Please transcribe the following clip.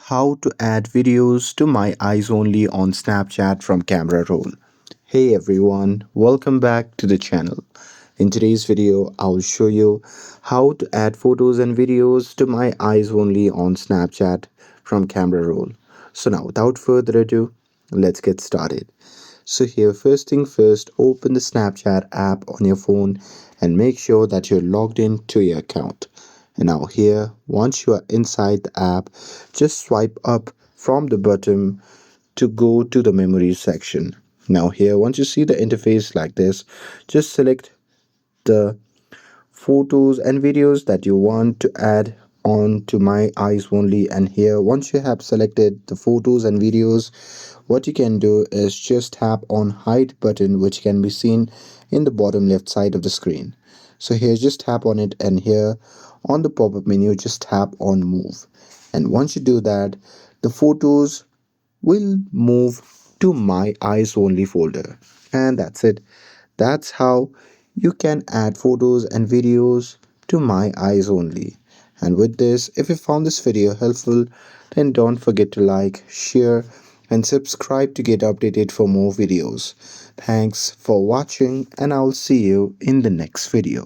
How to add videos to my eyes only on Snapchat from camera roll. Hey everyone, welcome back to the channel. In today's video, I'll show you how to add photos and videos to my eyes only on Snapchat from camera roll. So now without further ado, let's get started. So here, first thing first, open the Snapchat app on your phone and make sure that you're logged in to your account. And now here, once you are inside the app, just swipe up from the bottom to go to the memories section. Now here, once you see the interface like this, just select the photos and videos that you want to add on to my eyes only. And here, once you have selected the photos and videos, what you can do is just tap on hide button, which can be seen in the bottom left side of the screen. So here, just tap on it, and here on the pop-up menu, just tap on move. And once you do that, the photos will move to my eyes only folder. And that's it. That's how you can add photos and videos to my eyes only. And with this, if you found this video helpful, then don't forget to like, share, and subscribe to get updated for more videos. Thanks for watching, and I'll see you in the next video.